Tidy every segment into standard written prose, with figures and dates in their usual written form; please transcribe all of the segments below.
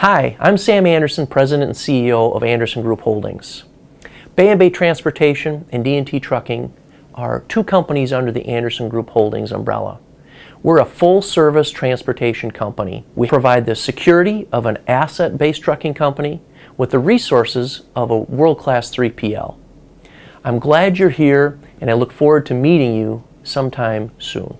Hi, I'm Sam Anderson, President and CEO of Anderson Group Holdings. Bay & Bay Transportation and D&T Trucking are two companies under the Anderson Group Holdings umbrella. We're a full-service transportation company. We provide the security of an asset-based trucking company with the resources of a world-class 3PL. I'm glad you're here, and I look forward to meeting you sometime soon.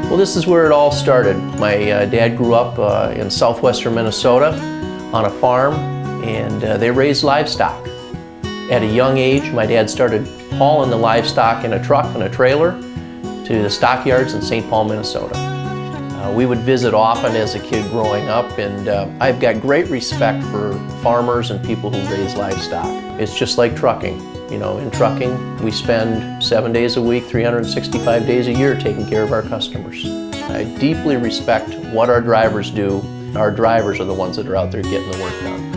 Well, this is where it all started. My dad grew up in southwestern Minnesota on a farm, and they raised livestock. At a young age, my dad started hauling the livestock in a truck and a trailer to the stockyards in St. Paul, Minnesota. We would visit often as a kid growing up, and I've got great respect for farmers and people who raise livestock. It's just like trucking. You know, in trucking, we spend 7 days a week, 365 days a year taking care of our customers. I deeply respect what our drivers do. Our drivers are the ones that are out there getting the work done.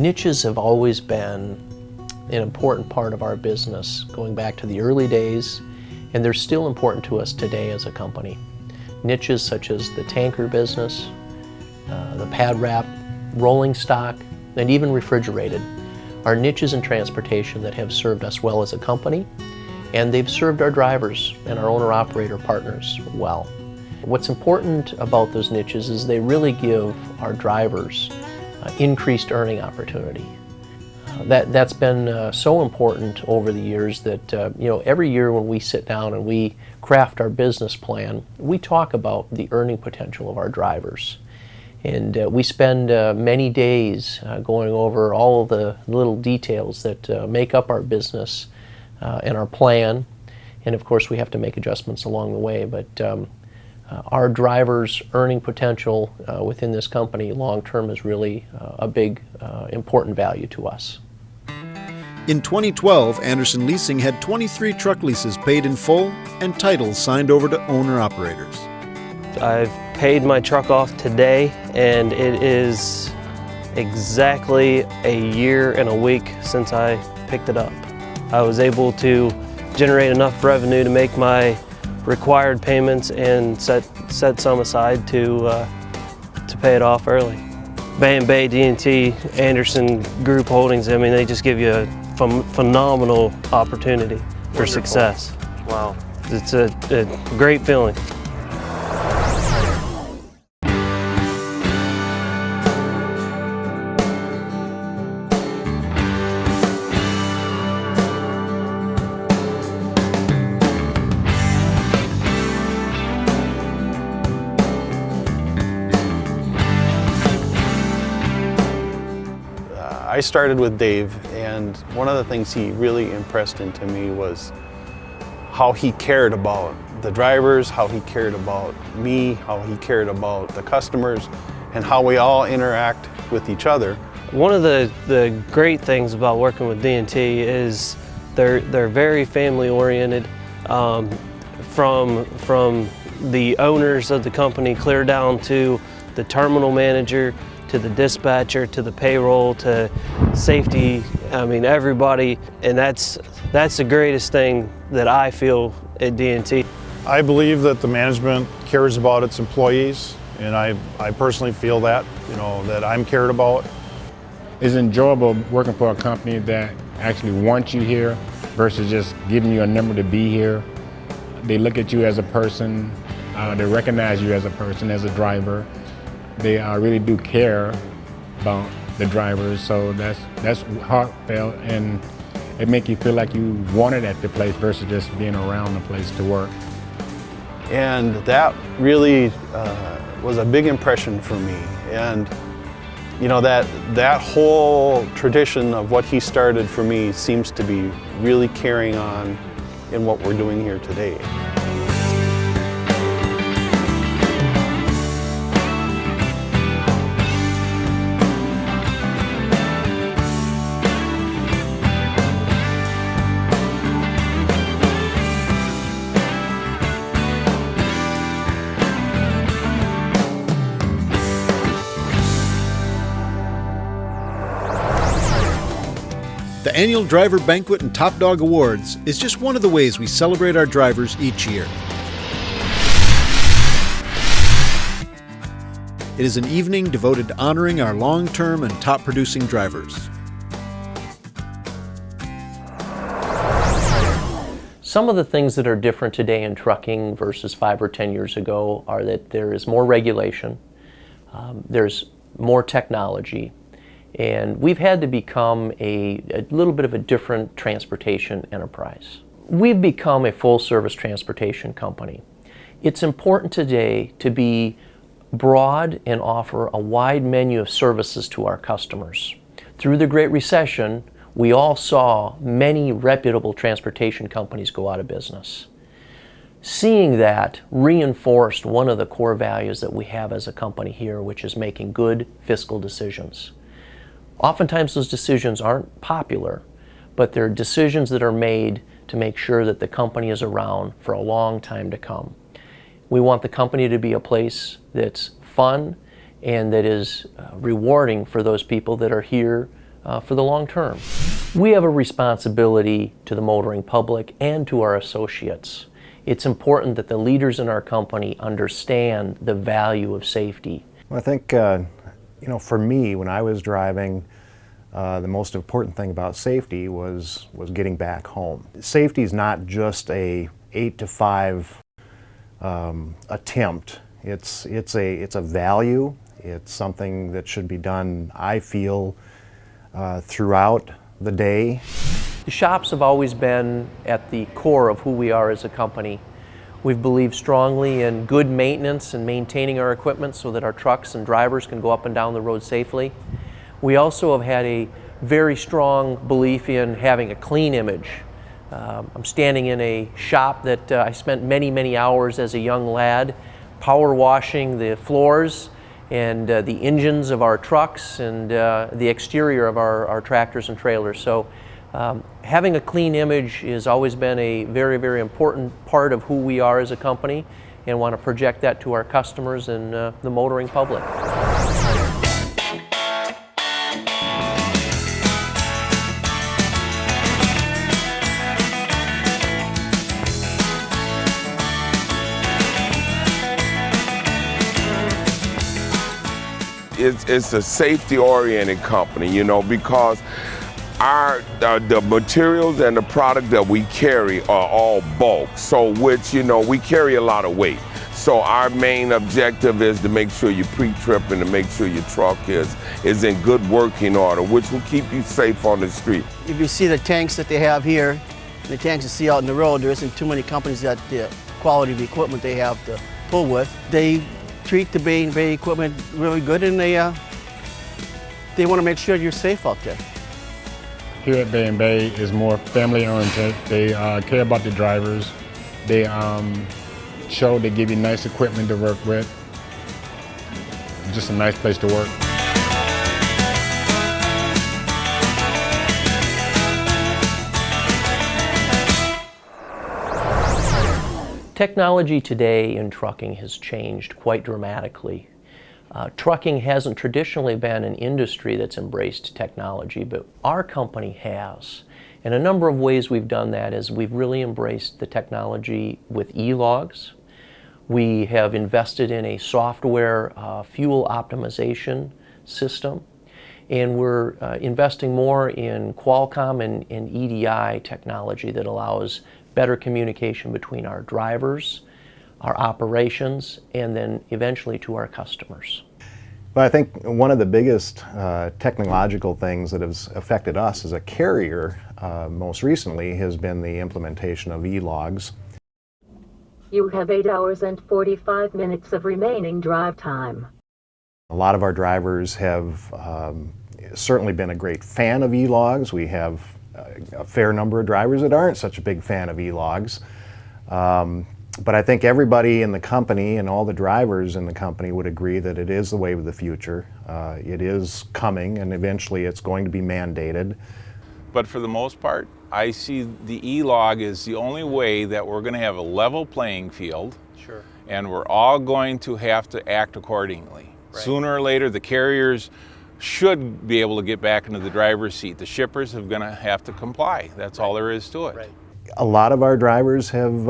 Niches have always been an important part of our business, going back to the early days, and they're still important to us today as a company. Niches such as the tanker business, the pad wrap, rolling stock, and even refrigerated are niches in transportation that have served us well as a company, and they've served our drivers and our owner-operator partners well. What's important about those niches is they really give our drivers increased earning opportunity. That's been so important over the years that every year when we sit down and we craft our business plan, we talk about the earning potential of our drivers. And we spend many days going over all of the little details that make up our business and our plan. And of course we have to make adjustments along the way, but our drivers' earning potential within this company long-term is really a big, important value to us. In 2012, Anderson Leasing had 23 truck leases paid in full and titles signed over to owner-operators. I've paid my truck off today, and it is exactly a year and a week since I picked it up. I was able to generate enough revenue to make my required payments and set some aside to pay it off early. Bay & Bay, D&T, Anderson Group Holdings, I mean, they just give you a phenomenal opportunity for success. Wow, it's a great feeling. I started with Dave, and one of the things he really impressed into me was how he cared about the drivers, how he cared about me, how he cared about the customers, and how we all interact with each other. One of the great things about working with D&T is they're very family oriented. From the owners of the company clear down to the terminal manager, to the dispatcher, to the payroll, to safety, I mean everybody, and that's the greatest thing that I feel at D&T. I believe that the management cares about its employees, and I personally feel that, that I'm cared about. It's enjoyable working for a company that actually wants you here versus just giving you a number to be here. They look at you as a person, they recognize you as a person, as a driver. They really do care about the drivers, so that's heartfelt, and it makes you feel like you wanted at the place versus just being around the place to work. And that really was a big impression for me. And you know, that whole tradition of what he started for me seems to be really carrying on in what we're doing here today. The annual Driver Banquet and Top Dog Awards is just one of the ways we celebrate our drivers each year. It is an evening devoted to honoring our long-term and top-producing drivers. Some of the things that are different today in trucking versus 5 or 10 years ago are that there is more regulation, there's more technology, and we've had to become a little bit of a different transportation enterprise. We've become a full-service transportation company. It's important today to be broad and offer a wide menu of services to our customers. Through the Great Recession, we all saw many reputable transportation companies go out of business. Seeing that reinforced one of the core values that we have as a company here, which is making good fiscal decisions. Oftentimes those decisions aren't popular, but they're decisions that are made to make sure that the company is around for a long time to come. We want the company to be a place that's fun and that is rewarding for those people that are here for the long term. We have a responsibility to the motoring public and to our associates. It's important that the leaders in our company understand the value of safety. Well, I think you know, for me, when I was driving, the most important thing about safety was getting back home. Safety is not just a 8 to 5 attempt. It's a value. It's something that should be done, I feel, throughout the day. The shops have always been at the core of who we are as a company. We've believed strongly in good maintenance and maintaining our equipment so that our trucks and drivers can go up and down the road safely. We also have had a very strong belief in having a clean image. I'm standing in a shop that I spent many hours as a young lad power washing the floors and the engines of our trucks and the exterior of our tractors and trailers. So having a clean image has always been a very important part of who we are as a company, and want to project that to our customers and the motoring public. It's a safety-oriented company, you know, because the materials and the product that we carry are all bulk, so which, you know, we carry a lot of weight. So our main objective is to make sure you pre-trip and to make sure your truck is in good working order, which will keep you safe on the street. If you see the tanks that they have here, and the tanks you see out in the road, there isn't too many companies that the quality of equipment they have to pull with. They treat the Bay & Bay equipment really good, and they want to make sure you're safe out there. Here at Bay & Bay is more family-oriented. They care about the drivers. They they give you nice equipment to work with. Just a nice place to work. Technology today in trucking has changed quite dramatically. Trucking hasn't traditionally been an industry that's embraced technology, but our company has. And a number of ways we've done that is we've really embraced the technology with e-logs. We have invested in a software fuel optimization system, and we're investing more in Qualcomm and EDI technology that allows better communication between our drivers, our operations, and then eventually to our customers. Well, I think one of the biggest technological things that has affected us as a carrier most recently has been the implementation of e-logs. You have 8 hours and 45 minutes of remaining drive time. A lot of our drivers have certainly been a great fan of e-logs. We have a fair number of drivers that aren't such a big fan of e-logs. But I think everybody in the company and all the drivers in the company would agree that it is the wave of the future. It is coming, and eventually it's going to be mandated. But for the most part, I see the e-log as the only way that we're going to have a level playing field. Sure. And we're all going to have to act accordingly. Right. Sooner or later, the carriers should be able to get back into the driver's seat. The shippers are going to have to comply. That's all there is to it. Right. A lot of our drivers have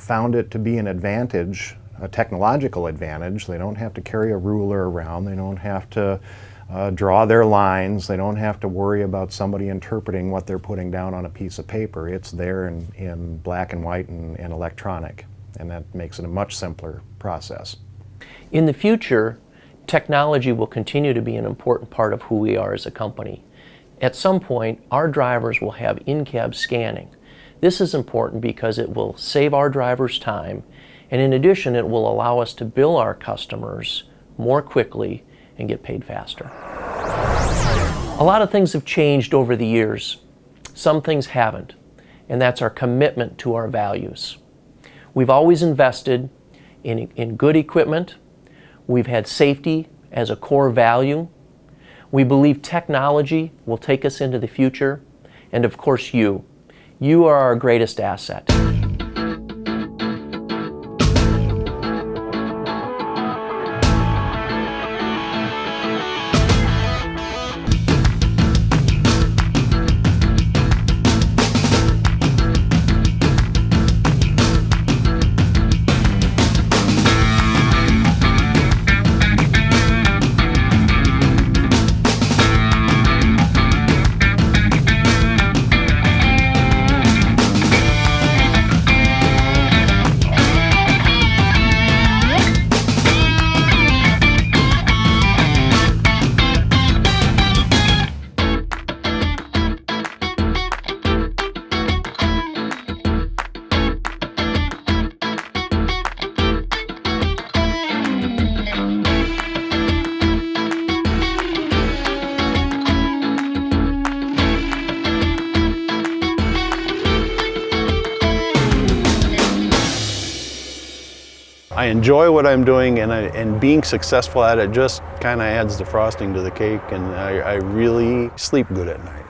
found it to be an advantage, a technological advantage. They don't have to carry a ruler around. They don't have to draw their lines. They don't have to worry about somebody interpreting what they're putting down on a piece of paper. It's there in black and white and electronic, and that makes it a much simpler process. In the future, technology will continue to be an important part of who we are as a company. At some point, our drivers will have in-cab scanning. This is important because it will save our drivers time, and in addition, it will allow us to bill our customers more quickly and get paid faster. A lot of things have changed over the years. Some things haven't, and that's our commitment to our values. We've always invested in good equipment. We've had safety as a core value. We believe technology will take us into the future, and of course you. You are our greatest asset. I enjoy what I'm doing, and being successful at it just kind of adds the frosting to the cake, and I really sleep good at night.